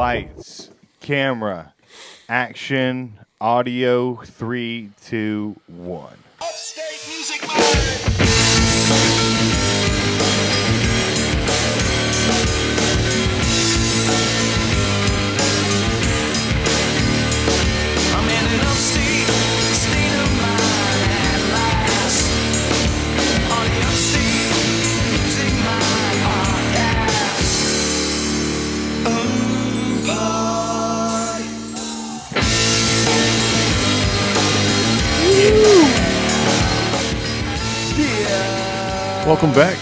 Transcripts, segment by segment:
Lights, camera, action, audio, 3, 2, 1. Upstate Music Mind. I'm in an upstate state of mind at last. On the Upstate Music Mind podcast. Welcome back.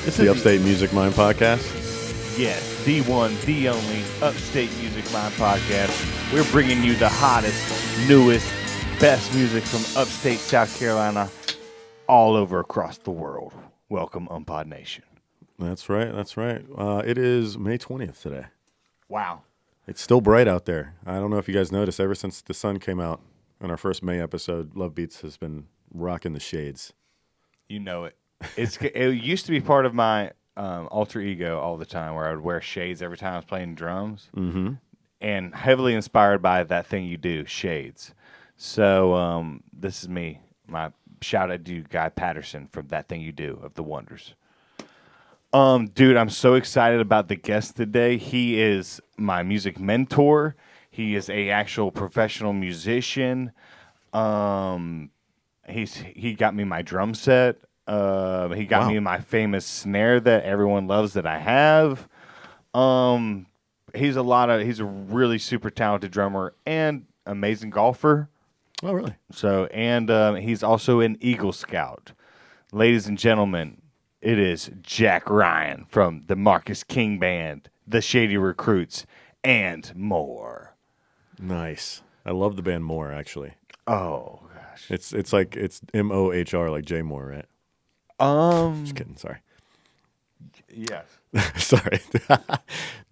It's the Upstate Music Mind podcast. Yes, the one, the only Upstate Music Mind podcast. We're bringing you the hottest, newest, best music from upstate South Carolina all over across the world. Welcome, UMMPod Nation. That's right. It is May 20th today. Wow. It's still bright out there. I don't know if you guys noticed, ever since the sun came out on our first May episode, Luvbeatz has been rocking the shades. You know it. It used to be part of my alter ego all the time, where I would wear shades every time I was playing drums, and heavily inspired by That Thing You Do, Shades. So this is me. My shout out to Guy Patterson from That Thing You Do of The Wonders. Dude, I'm so excited about the guest today. He is my music mentor. He is a actual professional musician. He got me my drum set. He got me my famous snare that everyone loves that I have. He's a really super talented drummer and amazing golfer. Oh, really? So, and he's also an Eagle Scout. Ladies and gentlemen, it is Jack Ryan from the Marcus King Band, the Shady Recruits, and more. Nice. I love the band Moore, actually. Oh gosh. It's like it's M-O-H-R, like Jay Moore, right? Just kidding. Sorry. Yes. Sorry.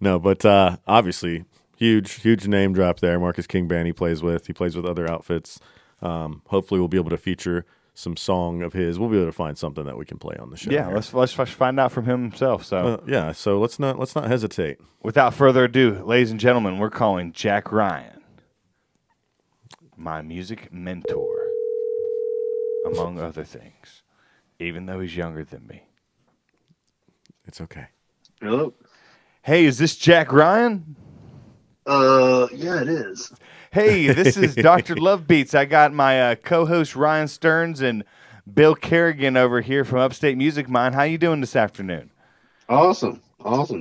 No, but obviously, huge name drop there. Marcus King Band he plays with other outfits. Hopefully, we'll be able to feature some song of his. We'll be able to find something that we can play on the show. Yeah, let's find out from him himself. So yeah, so let's not hesitate. Without further ado, ladies and gentlemen, we're calling Jack Ryan my music mentor, among other things, even though he's younger than me. It's okay. Hello? Hey, is this Jack Ryan? Yeah, it is. Hey, this is Dr. Luvbeatz. I got my co-host Ryan Stearns and Bill Kerrigan over here from Upstate Music Mind. How you doing this afternoon? Awesome.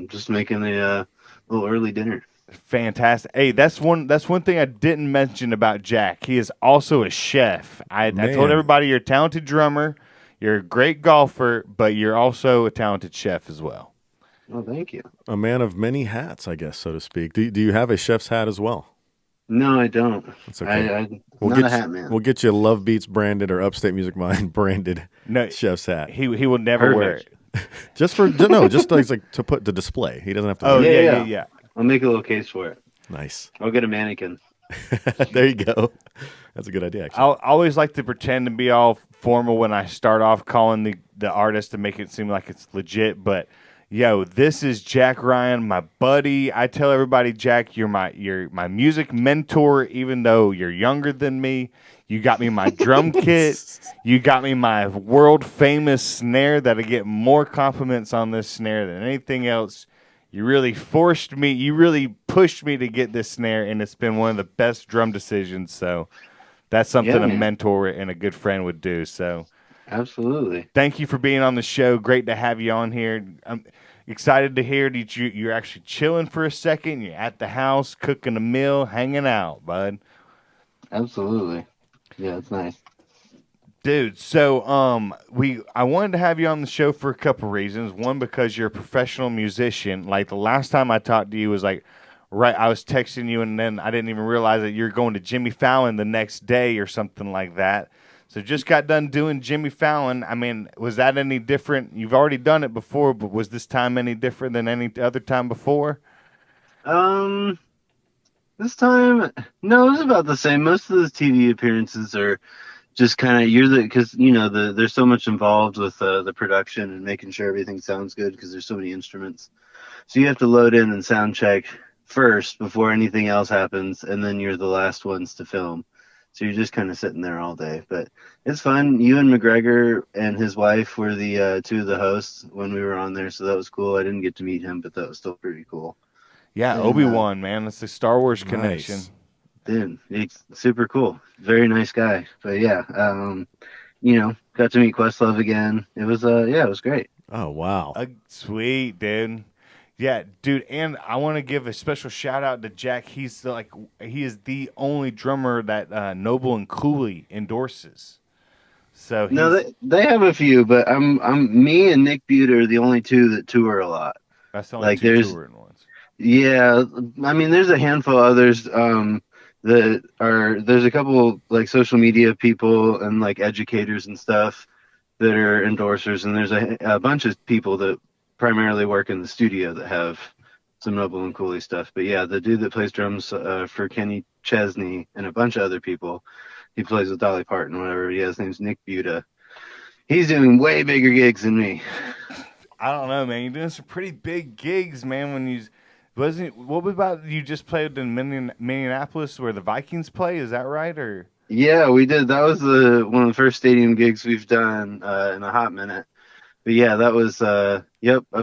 Just making a little early dinner. Fantastic. Hey, that's one thing I didn't mention about Jack. He is also a chef. I told everybody you're a talented drummer, you're a great golfer, but you're also a talented chef as well. Well, thank you. A man of many hats, I guess, so to speak. Do you have a chef's hat as well? No, I don't. That's okay. I'm not a hat man. We'll get you a Luvbeatz branded or Upstate Music Mind branded chef's hat. He will never wear it. Just like to put the display. He doesn't have to. Oh, wear it. Yeah. I'll make a little case for it. Nice. I'll get a mannequin. There you go. That's a good idea, actually. I always like to pretend to be all formal when I start off calling the artist to make it seem like it's legit. But, yo, this is Jack Ryan, my buddy. I tell everybody, Jack, you're my music mentor, even though you're younger than me. You got me my drum kit. You got me my world-famous snare that I get more compliments on this snare than anything else. You really pushed me to get this snare, and it's been one of the best drum decisions. So that's something a mentor and a good friend would do. So absolutely. Thank you for being on the show. Great to have you on here. I'm excited to hear that you're actually chilling for a second. You're at the house, cooking a meal, hanging out, bud. Absolutely. Yeah, it's nice. Dude, so I wanted to have you on the show for a couple reasons. One, because you're a professional musician. Like the last time I talked to you was like, right, I was texting you and then I didn't even realize that you're going to Jimmy Fallon the next day or something like that. So just got done doing Jimmy Fallon. I mean, was that any different? You've already done it before, but was this time any different than any other time before? This time, no, it was about the same. Most of the TV appearances are just kind of because there's so much involved with the production and making sure everything sounds good because there's so many instruments. So you have to load in and sound check first before anything else happens, and then you're the last ones to film. So you're just kind of sitting there all day. But it's fun. Ewan McGregor and his wife were the two of the hosts when we were on there, so that was cool. I didn't get to meet him, but that was still pretty cool. Yeah, And, Obi-Wan, man. That's the Star Wars Nice. connection. Dude, he's super cool. Very nice guy. But yeah, got to meet Questlove again. It was it was great. Oh wow. Sweet, dude. Yeah, dude, and I want to give a special shout out to Jack. He is the only drummer that Noble and Cooley endorses. So No, they have a few, but I'm me and Nick Buter are the only two that tour a lot. that's the only like, two there's- touring ones. Yeah, I mean, there's a handful of others there's a couple like social media people and like educators and stuff that are endorsers, and there's a bunch of people that primarily work in the studio that have some Noble and Cooley stuff. But yeah, the dude that plays drums for Kenny Chesney and a bunch of other people, he plays with Dolly Parton, whatever. Yeah, his name's Nick Buta. He's doing way bigger gigs than me. I don't know, man. You're doing some pretty big gigs, man. What about you just played in Minneapolis where the Vikings play? Is that right? Or Yeah, we did. That was one of the first stadium gigs we've done in a hot minute. But yeah, that was up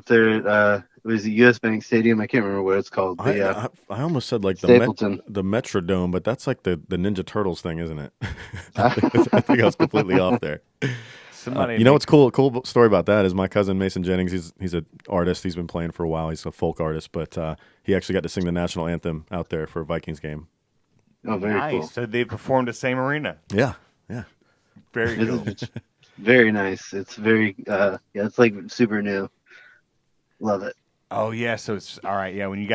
there. It was the U.S. Bank Stadium. I can't remember what it's called. But yeah, I almost said like Stapleton. the Metrodome, but that's like the Ninja Turtles thing, isn't it? I think I was completely off there. somebody? What's cool? A cool story about that is my cousin Mason Jennings. He's an artist. He's been playing for a while. He's a folk artist, but he actually got to sing the national anthem out there for a Vikings game. Oh, very Nice. cool. So they performed the same arena. Yeah. Very cool. It's very nice. It's very it's like super new. Love it. Oh yeah, so it's all right. Yeah, when you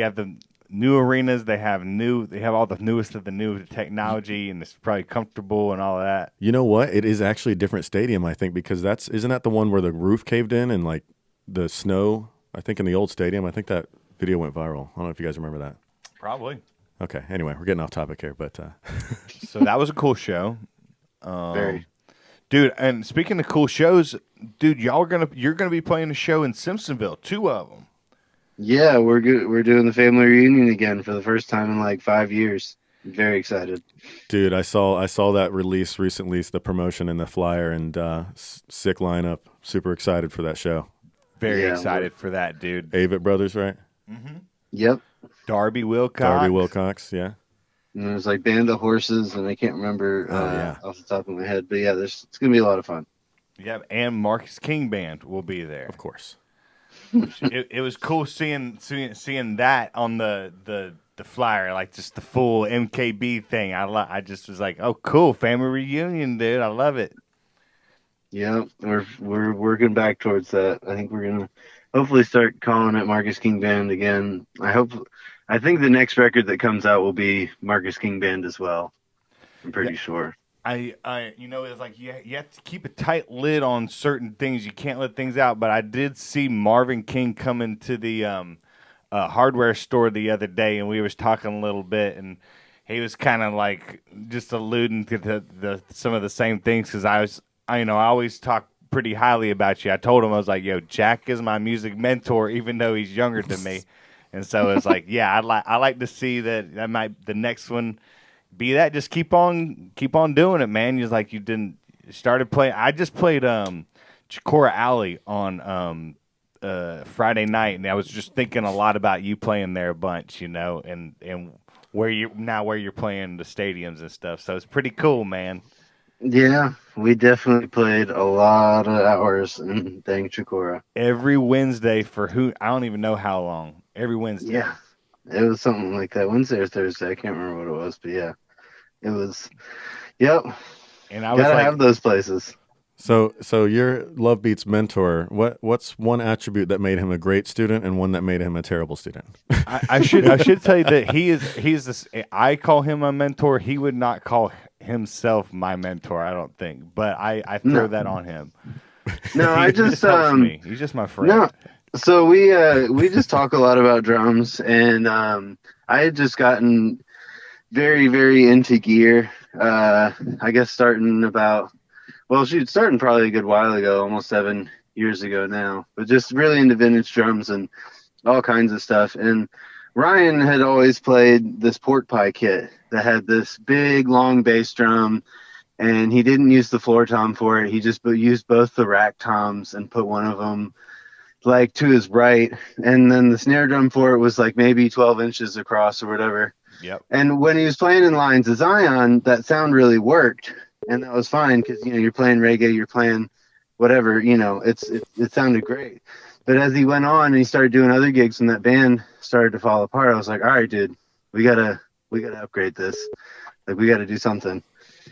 have the new arenas, they have all the newest of the new technology, and it's probably comfortable and all of that. You know what? It is actually a different stadium, I think, because isn't that the one where the roof caved in and like the snow? I think in the old stadium. I think that video went viral. I don't know if you guys remember that. Probably. Okay. Anyway, we're getting off topic here, but So that was a cool show. Very. Dude, and speaking of cool shows, dude, you're gonna be playing a show in Simpsonville, 2 of them. Yeah, we're good. We're doing the family reunion again for the first time in like 5 years. I'm very excited. dude, I saw that release recently, the promotion and the flyer, and sick lineup. Super excited for that show. Very Yeah, excited for that, dude. Avett Brothers, right? Yep. Darby Wilcox. Darby Wilcox, yeah. And there's like Band of Horses, and I can't remember off the top of my head, but yeah, it's gonna be a lot of fun. Yep, and Marcus King Band will be there. Of course. It was cool seeing that on the flyer, like just the full MKB thing. I just was like, oh, cool, family reunion, dude. I love it. Yeah, we're working back towards that. I think we're gonna hopefully start calling it Marcus King Band again. I think the next record that comes out will be Marcus King Band as well. I'm pretty sure. It's like you have to keep a tight lid on certain things. You can't let things out. But I did see Marvin King come into the hardware store the other day, and we was talking a little bit, and he was kind of like just alluding to the some of the same things because I always talk pretty highly about you. I told him, I was like, yo, Jack is my music mentor, even though he's younger than me. And so it's like, yeah, I like to see that might the next one be that. Just keep on doing it, man. You're like, you started playing. I just played Chicora Alley on Friday night, and I was just thinking a lot about you playing there a bunch, and where you're playing the stadiums and stuff. So it's pretty cool, man. Yeah, we definitely played a lot of hours in dang Chicora. Every Wednesday for I don't even know how long. Every Wednesday. Yeah, it was something like that. Wednesday or Thursday, I can't remember what it was, but yeah, it was. Yep. And I was gotta like, have those places. So your Luvbeatz mentor, what's one attribute that made him a great student and one that made him a terrible student? I should tell you that he's this. I call him a mentor. He would not call himself my mentor, I don't think. But I throw that on him. No, I just helps me. He's just my friend. No, so we just talk a lot about drums, and I had just gotten very, very into gear. I guess starting probably a good while ago, almost 7 years ago now, but just really into vintage drums and all kinds of stuff. And Ryan had always played this pork pie kit that had this big long bass drum, and he didn't use the floor tom for it. He just used both the rack toms and put one of them like to his right, and then the snare drum for it was like maybe 12 inches across or whatever. Yep. And when he was playing in Lines of Zion, that sound really worked, and that was fine because you're playing reggae, you're playing whatever, it sounded great. But as he went on and he started doing other gigs and that band started to fall apart, I was like, all right, dude, we gotta upgrade this. Like we gotta do something.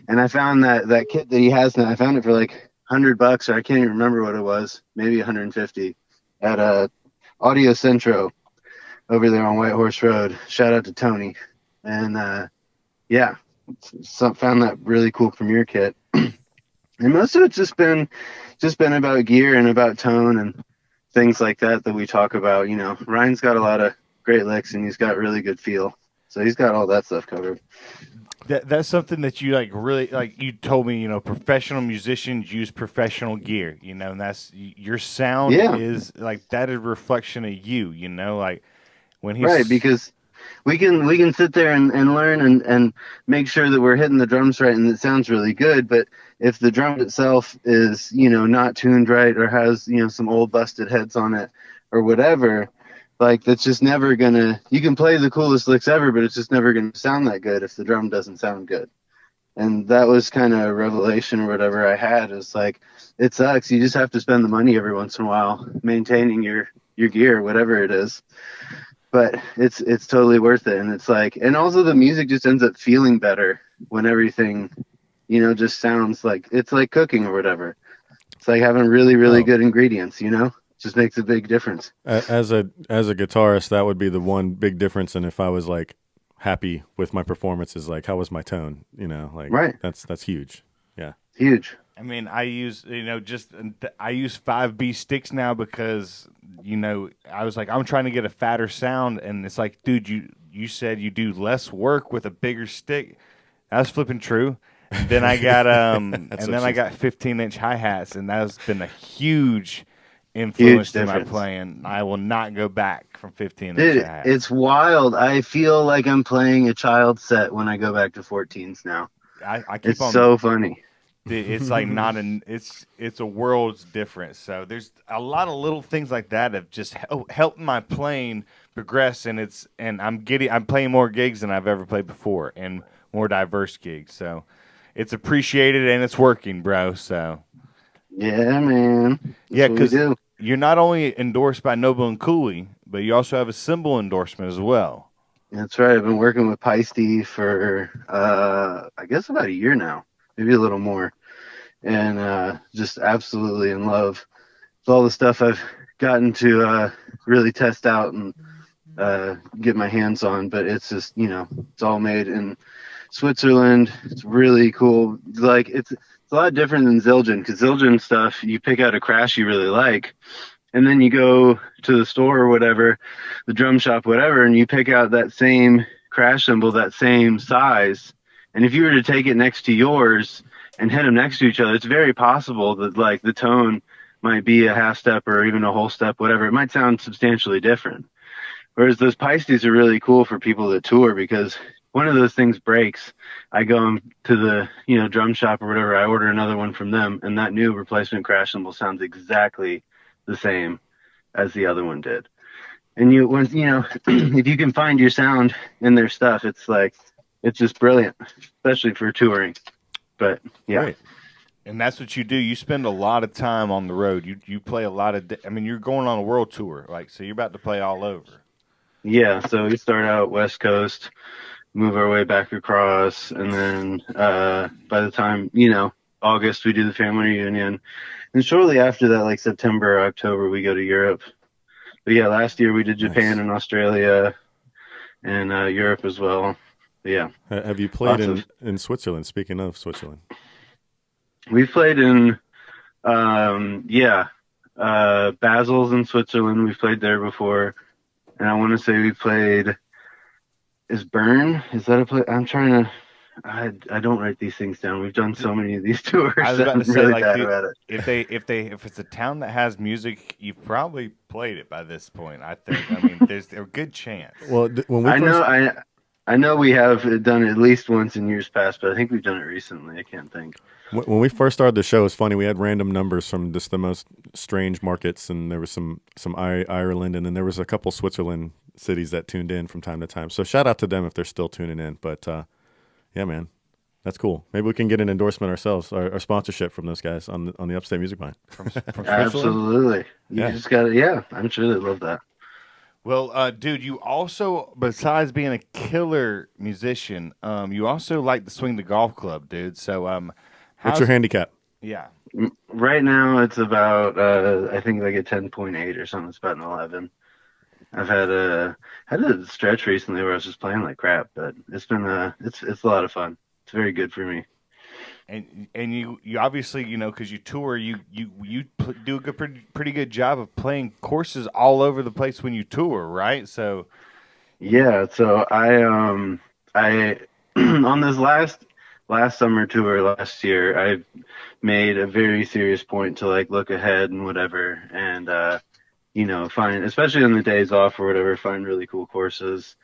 And I found that kit that he has now. I found it for like $100, or I can't even remember what it was, maybe 150 at Audio Centro over there on White Horse Road. Shout out to Tony. And yeah, found that really cool Premiere kit. And most of it's just been about gear and about tone and things like that we talk about. Ryan's got a lot of great licks and he's got really good feel, so he's got all that stuff covered. That's something that you really you told me, professional musicians use professional gear, and that's your sound Yeah. is like that is a reflection of you, like when he's Right, because we can sit there and learn and make sure that we're hitting the drums right and it sounds really good. But if the drum itself is, not tuned right or has, some old busted heads on it or whatever, like that's just never gonna, you can play the coolest licks ever, but it's just never gonna sound that good if the drum doesn't sound good. And that was kind of a revelation or whatever I had, is like, it sucks. You just have to spend the money every once in a while maintaining your gear, whatever it is. But it's totally worth it. And it's like, and also the music just ends up feeling better when everything, just sounds like it's like cooking or whatever. It's like having really, really good ingredients, just makes a big difference. As a guitarist, that would be the one big difference. And if I was like happy with my performances, like how was my tone? Right. That's huge. Yeah. Huge. I mean, I use I use 5B sticks now because I was like, I'm trying to get a fatter sound, and it's like, dude, you said you do less work with a bigger stick. That's flipping true. Then I got I got 15-inch hi-hats, and that's been a huge influence to my difference. playing. I will not go back from 15-inch Dude, hi-hats. it's wild. I feel like I'm playing a child set when I go back to 14s now. I keep It's on. so funny. It's like not an it's a world's difference. So there's a lot of little things like that have just helped my playing progress, and I'm playing more gigs than I've ever played before, and more diverse gigs. So it's appreciated and it's working, bro. So Yeah, man. That's yeah, what we because do. you're not only endorsed by Noble and Cooley, but you also have a cymbal endorsement as well. That's right. I've been working with Peisty for I guess about a year now, maybe a little more, and just absolutely in love with all the stuff I've gotten to really test out and get my hands on. But it's just it's all made in Switzerland. It's really cool. Like it's a lot different than Zildjian, because Zildjian stuff you pick out a crash you really like, and then you go to the store or whatever, the drum shop, whatever, and you pick out that same crash cymbal, that same size. And if you were to take it next to yours and hit them next to each other, it's very possible that like the tone might be a half step or even a whole step, whatever. It might sound substantially different. Whereas those Peisties are really cool for people that tour, because one of those things breaks, I go to the drum shop or whatever, I order another one from them, and that new replacement crash cymbal sounds exactly the same as the other one did. And if you can find your sound in their stuff, it's like, it's just brilliant, especially for touring. But yeah. Right. And that's what you do. You spend a lot of time on the road. You play a lot of. You're going on a world tour, so you're about to play all over. Yeah, so we start out West Coast, move our way back across, and then by the time August, we do the family reunion, and shortly after that, like September or October, we go to Europe. But yeah, last year we did Japan and Australia, and Europe as well. But yeah. Have you played in Switzerland? Speaking of Switzerland, We played in Basel's in Switzerland. We've played there before, and I want to say we played. Is Bern? Is that a place? I'm trying to. I don't write these things down. We've done so many of these tours. I was about I'm to say, really like, bad dude, about it. if it's a town that has music, you've probably played it by this point. I think. I mean, there's a good chance. Well, when we I first know I know we have done it at least once in years past, but I think we've done it recently. I can't think. when we first started the show, it's funny. We had random numbers from just the most strange markets, and there was some Ireland, and then there was a couple Switzerland cities that tuned in from time to time. So shout out to them if they're still tuning in. But yeah, man, that's cool. Maybe we can get an endorsement ourselves, our sponsorship from those guys on the Upstate Music Line. From Switzerland? Absolutely. You Yeah. just got to, yeah, I'm sure they love that. Well, dude, you also, besides being a killer musician, you also like to swing the golf club, dude. So, What's your handicap? Yeah. Right now, it's about, I think like a 10.8 or something. It's about an 11. I've had a stretch recently where I was just playing like crap, but it's been it's a lot of fun. It's very good for me. And you obviously, because you tour, you do a pretty good job of playing courses all over the place when you tour, right? So Yeah, so I on this last summer tour last year, I made a very serious point to like look ahead and whatever, and find, especially on the days off or whatever, find really cool courses.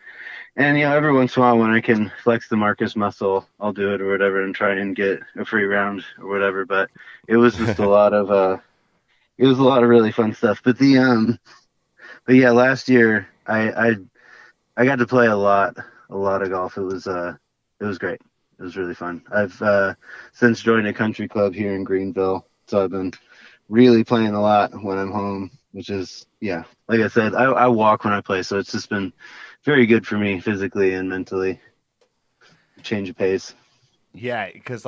And every once in a while when I can flex the Marcus muscle, I'll do it or whatever and try and get a free round or whatever. But it was just a lot of really fun stuff. But but yeah, last year I got to play a lot of golf. It was great. It was really fun. I've since joined a country club here in Greenville, so I've been really playing a lot when I'm home, which is, yeah, like I said, I walk when I play, so it's just been very good for me physically and mentally. Change of pace. yeah, because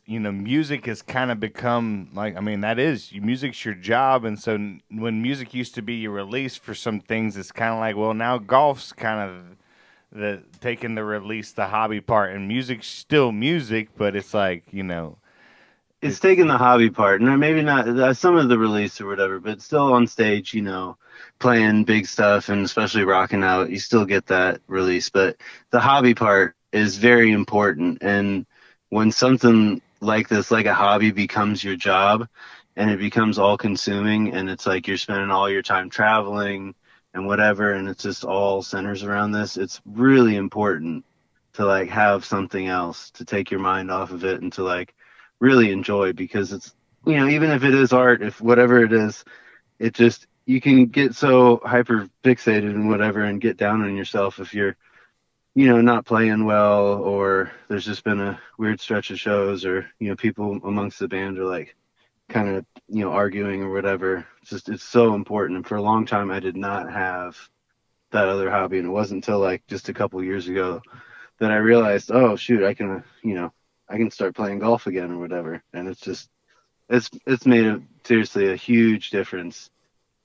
music has kind of become like, I mean, music's your job, and so when music used to be your release for some things, it's kind of like, well, now golf's kind of taking the hobby part, and music's still music, but it's like It's taking the hobby part, and maybe not some of the release or whatever, but still on stage, playing big stuff and especially rocking out, you still get that release. But the hobby part is very important. And when something like this, like a hobby, becomes your job and it becomes all consuming, and it's like you're spending all your time traveling and whatever, and it's just all centers around this, it's really important to like have something else to take your mind off of it and to like really enjoy, because it's, even if it is art, if whatever it is, it just, you can get so hyper fixated and whatever and get down on yourself if you're, not playing well, or there's just been a weird stretch of shows, or, people amongst the band are like kind of, arguing or whatever. It's so important. And for a long time, I did not have that other hobby. And it wasn't until like just a couple years ago that I realized, oh shoot, I can, I can start playing golf again or whatever. And it's just, it's made seriously a huge difference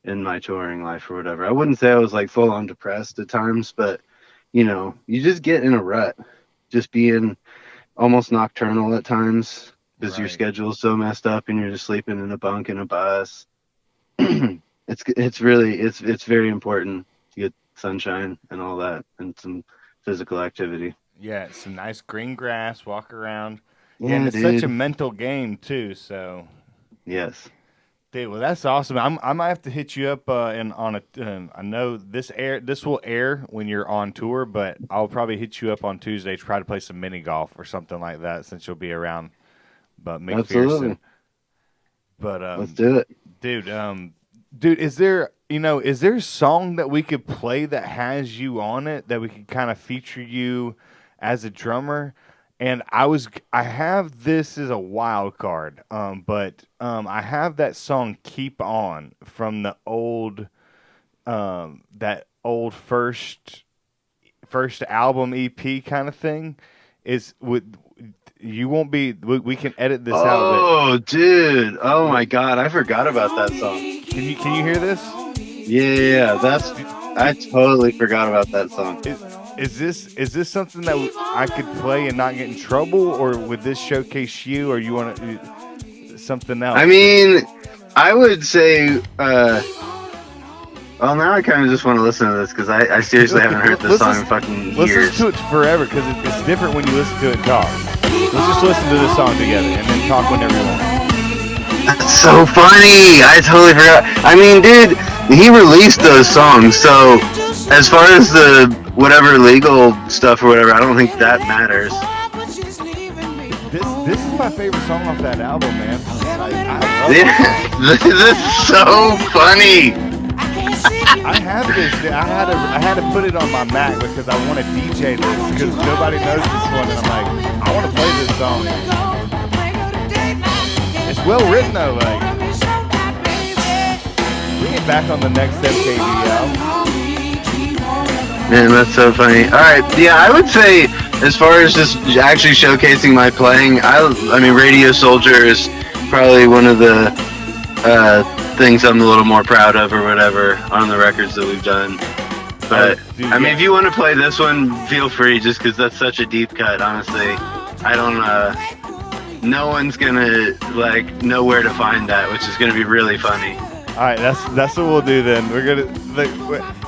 in my touring life or whatever. I wouldn't say I was like full on depressed at times, but you just get in a rut, just being almost nocturnal at times because your Right. schedule's so messed up and you're just sleeping in a bunk in a bus. It's very important to get sunshine and all that and some physical activity. Yeah, some nice green grass, walk around. Yeah, Yeah, and it's dude. such a mental game too. So, Yes. dude, well, that's awesome. I might have to hit you up and on a. I know this will air when you're on tour, but I'll probably hit you up on Tuesday to try to play some mini golf or something like that, since you'll be around. But Absolutely. McPherson. But Let's do it. dude, is there a song that we could play that has you on it that we could kind of feature you as a drummer? And I have this as a wild card, but I have that song "Keep On" from the old that old first album EP kind of thing. Is would you won't be we can edit this out. Oh, dude. Oh my God. I forgot about that song. Can you hear this? Yeah, I totally forgot about that song. Is this something that I could play and not get in trouble, or would this showcase you, or you want something else? I mean, I would say, Well, now I kind of just want to listen to this because I seriously haven't heard this song in fucking Let's years. listen to it forever because it's different when you listen to it and talk. Let's just listen to this song together and then talk whenever you want. That's so funny. I totally forgot. I mean, dude, he released those songs, so as far as the whatever legal stuff or whatever, I don't think that matters. This is my favorite song off that album, man. I love Yeah, this is so funny. I have this. I had to put it on my Mac because I want to DJ this because nobody knows this one, and I'm like, I want to play this song. It's well written though. Like, bring it back on the next MKV. Man, that's so funny. All right, yeah, I would say as far as just actually showcasing my playing, I mean, Radio Soldier is probably one of the things I'm a little more proud of or whatever on the records that we've done. But dude, I mean, if you want to play this one, feel free. Just because that's such a deep cut, honestly, I don't. No one's gonna like know where to find that, which is gonna be really funny. All right, that's what we'll do then. We're gonna,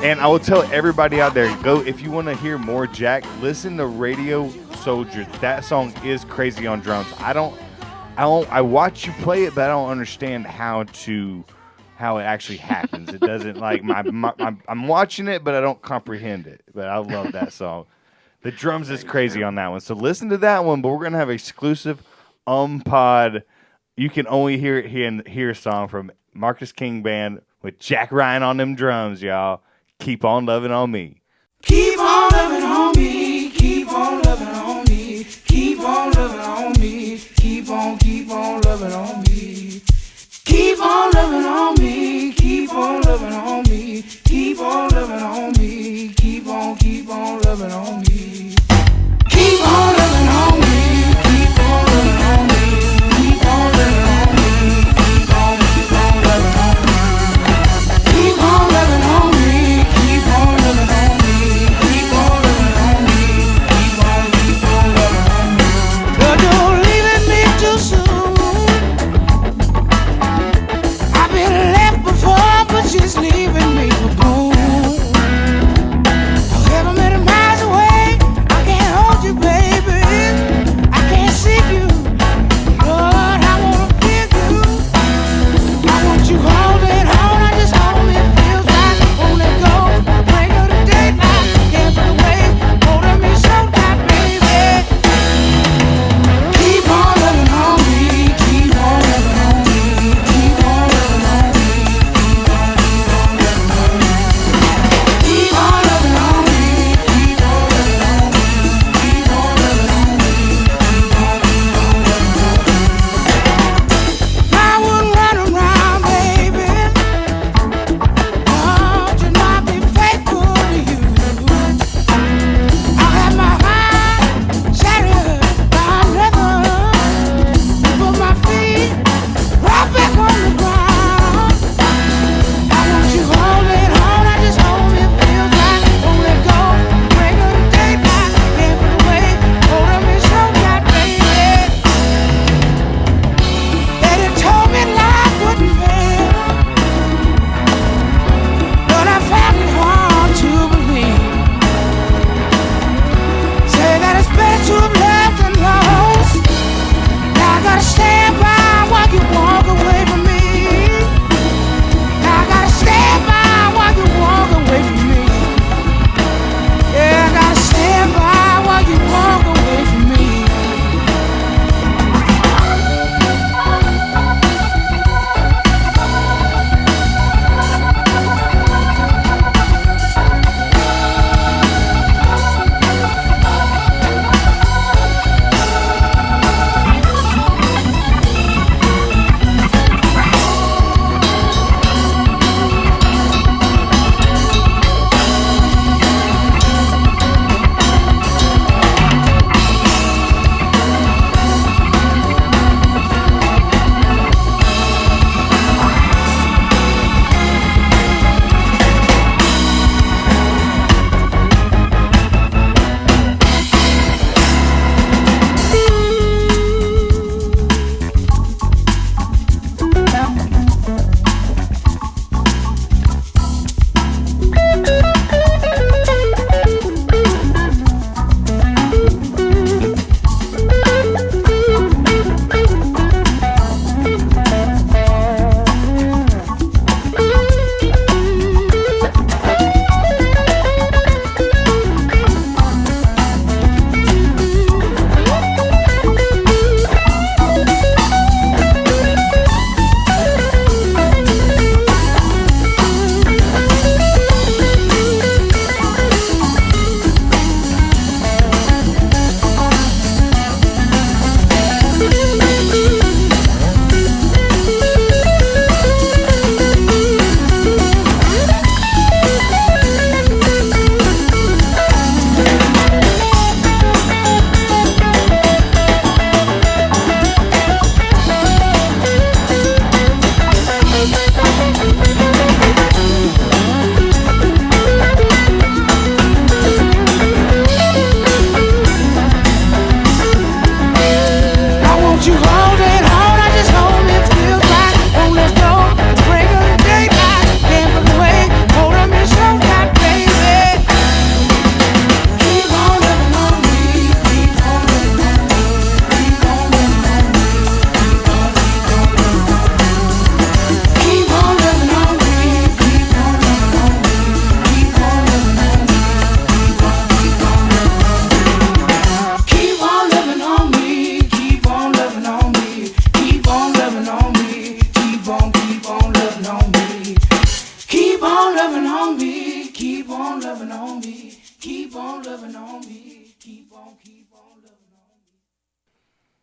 and I will tell everybody out there, go if you want to hear more Jack, listen to Radio Soldier. That song is crazy on drums. I watch you play it, but I don't understand how it actually happens. It doesn't like I'm watching it, but I don't comprehend it. But I love that song. The drums is crazy on that one. So listen to that one. But we're gonna have exclusive UMMPod. You can only hear it hear a song from Marcus King Band with Jack Ryan on them drums, y'all. Keep on loving on me. Keep on loving on me. Keep on loving on me. Keep on loving on me. Keep on loving on me. Keep on loving on me. Keep on loving on me. Keep on loving on me. Keep on loving on me. Keep on loving on me. Keep on loving on me. Keep on loving on me. Keep on loving on me. Keep on loving on me. Keep on loving on me. Keep on loving on me. Keep on loving on me. But don't leave me too soon. I've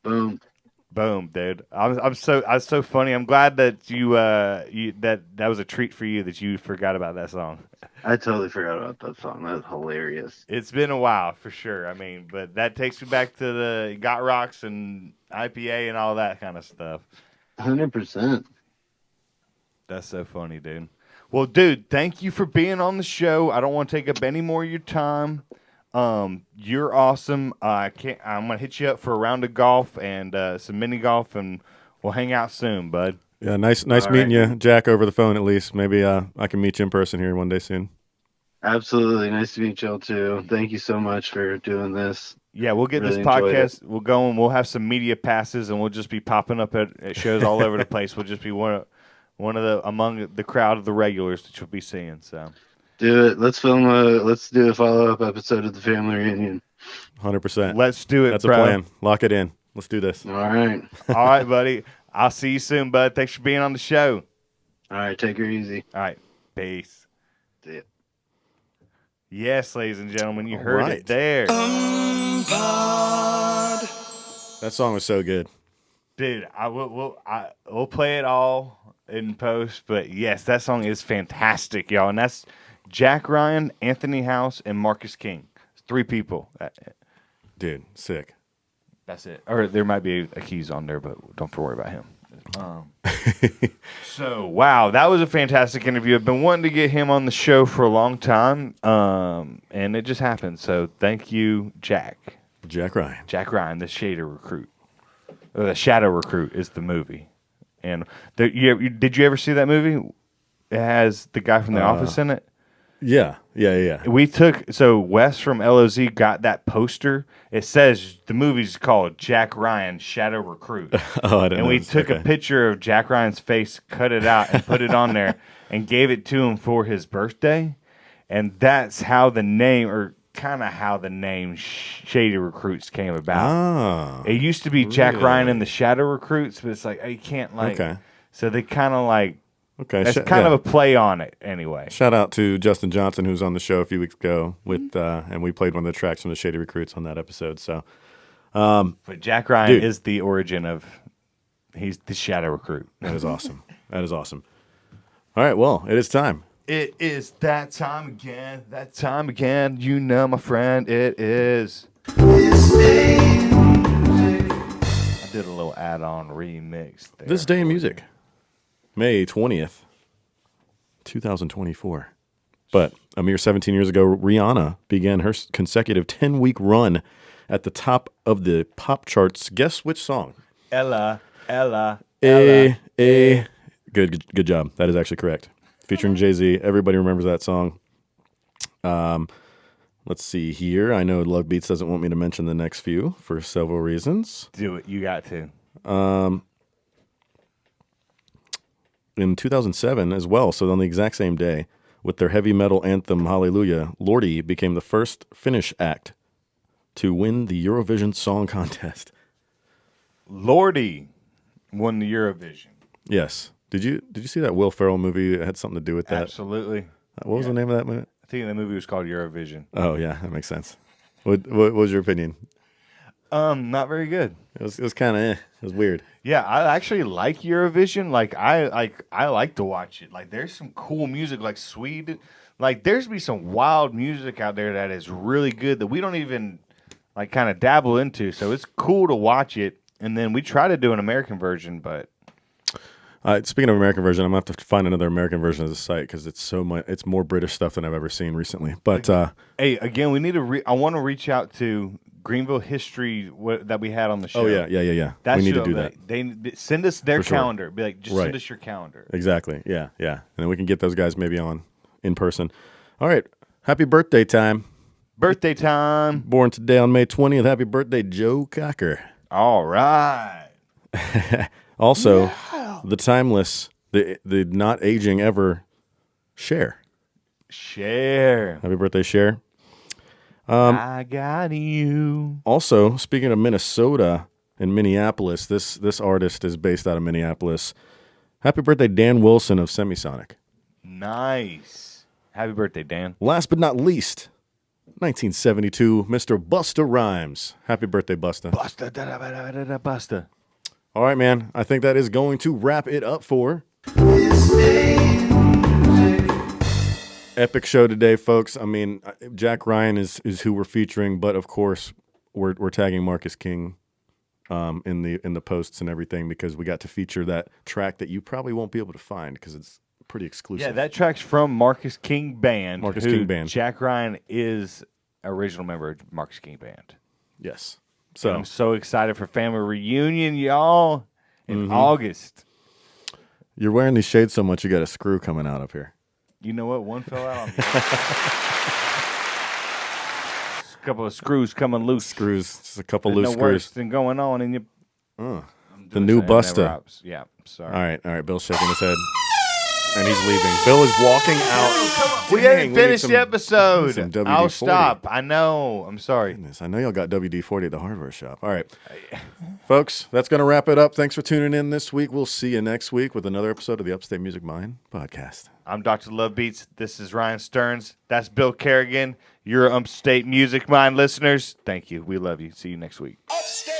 Boom. Boom, dude. I'm so funny. I'm glad that that was a treat for you that you forgot about that song. I totally forgot about that song. That was hilarious. It's been a while for sure. I mean, but that takes me back to the Got Rocks and IPA and all that kind of stuff. 100%. That's so funny, dude. Well, dude, thank you for being on the show. I don't want to take up any more of your time. You're awesome. I'm gonna hit you up for a round of golf and some mini golf, and we'll hang out soon, bud. Yeah, nice meeting you, Jack, over the phone at least. Maybe I can meet you in person here one day soon. Absolutely. Nice to meet y'all, too. Thank you so much for doing this. Yeah, we'll get Really this enjoyed podcast. We'll go and we'll have some media passes, and we'll just be popping up at shows all over the place. We'll just be one of the among the crowd of the regulars that you'll be seeing. So Do it. Let's do a follow-up episode of the family reunion. 100%. let's do it. That's bro. a plan. Lock it in. Let's do this. All right. All right, buddy. I'll see you soon, bud. Thanks for being on the show. All right. Take her easy. All right, peace. See ya. Yes, ladies and gentlemen, you All heard right. it there. That song was so good. Dude, we'll play it all in post, but yes, that song is fantastic, y'all. And that's Jack Ryan, Anthony House, and Marcus King. It's 3 people. Dude, sick. That's it. Or there might be a keys on there, but don't worry about him. So, wow, that was a fantastic interview. I've been wanting to get him on the show for a long time, and it just happened. So, thank you, Jack. Jack Ryan. Jack Ryan, the Shadow Recruit. The Shadow Recruit is the movie. And did you ever see that movie? It has the guy from The Office in it. Yeah. So Wes from LOZ got that poster. It says the movie's called Jack Ryan Shadow Recruit. Oh, I didn't know. And we took a picture of Jack Ryan's face, cut it out, and put it on there, and gave it to him for his birthday. And that's how the name, or kind of how the name Shady Recruits came about. Ah. It used to be Jack Ryan and the Shadow Recruits, but it's like, you can't Okay. So they kind of like, Okay. that's kind of a play on it anyway. Shout out to Justin Johnson, who was on the show a few weeks ago with, and we played one of the tracks from the Shady Recruits on that episode. So, But Jack Ryan Dude. is the origin of, he's the Shadow Recruit. that is awesome. That is awesome. All right. Well, it is time. It is that time again. That time again. You know, my friend, it is. I did a little add-on remix there. This day in music, May 20th, 2024. But a mere 17 years ago, Rihanna began her consecutive 10-week run at the top of the pop charts. Guess which song? Ella. Good job. That is actually correct. Featuring Jay-Z. Everybody remembers that song. Let's see here. I know Luvbeatz doesn't want me to mention the next few for several reasons. Do it. You got to. In 2007 as well, so on the exact same day, with their heavy metal anthem Hallelujah, Lordi became the first Finnish act to win the Eurovision Song Contest. Lordi won the Eurovision. Yes. Did you see that Will Ferrell movie that had something to do with that? Absolutely. What was the name of that movie? I think the movie was called Eurovision. Oh, yeah, that makes sense. What was your opinion? Not very good. It was kind of It was weird. Yeah, I actually like Eurovision. Like I like to watch it. Like there's some cool music, like Sweden. Like there's be some wild music out there that is really good that we don't even like kind of dabble into. So it's cool to watch it. And then we try to do an American version, but Speaking of American version, I'm gonna have to find another American version of the site because it's so much. It's more British stuff than I've ever seen recently. But hey, again, we need to. I want to reach out to Greenville History that we had on the show. oh yeah. That's We need to who- do that. They send us their For sure. calendar. Be like, just Right. send us your calendar. Exactly. Yeah. And then we can get those guys maybe on in person. All right. Happy birthday time. Birthday time. Born today on May 20th. Happy birthday, Joe Cocker. All right. Also, the timeless, the not aging ever, Cher. Share. Happy birthday, Cher. I got you. Also, speaking of Minnesota and Minneapolis, this artist is based out of Minneapolis. Happy birthday, Dan Wilson of Semisonic. Nice. Happy birthday, Dan. Last but not least, 1972, Mr. Busta Rhymes. Happy birthday, Busta. Busta, da, da, da, da, da, da, Busta. All right, man. I think that is going to wrap it up for epic show today, folks. I mean, Jack Ryan is who we're featuring, but of course, we're tagging Marcus King in the posts and everything because we got to feature that track that you probably won't be able to find because it's pretty exclusive. Yeah, that track's from Marcus King Band. Marcus King Band. Jack Ryan is original member of Marcus King Band. Yes. So I'm so excited for family reunion, y'all, in August. You're wearing these shades so much, you got a screw coming out up here. You know what? One fell out on me. Just a couple of screws coming loose. Screws, just a couple There's loose no worse screws. than going on in your. The new Busta. Yeah, sorry. All right. Bill's shaking his head, and he's leaving. Bill is walking out. We Dang, haven't need finished some- the episode. some WD-40. I'll stop. I know. I'm sorry. Goodness, I know y'all got WD-40 at the hardware shop. All right, folks, that's going to wrap it up. Thanks for tuning in this week. We'll see you next week with another episode of the Upstate Music Mind podcast. I'm Dr. Luvbeatz. This is Ryan Stearns. That's Bill Kerrigan. You're Upstate Music Mind listeners. Thank you. We love you. See you next week. Upstate.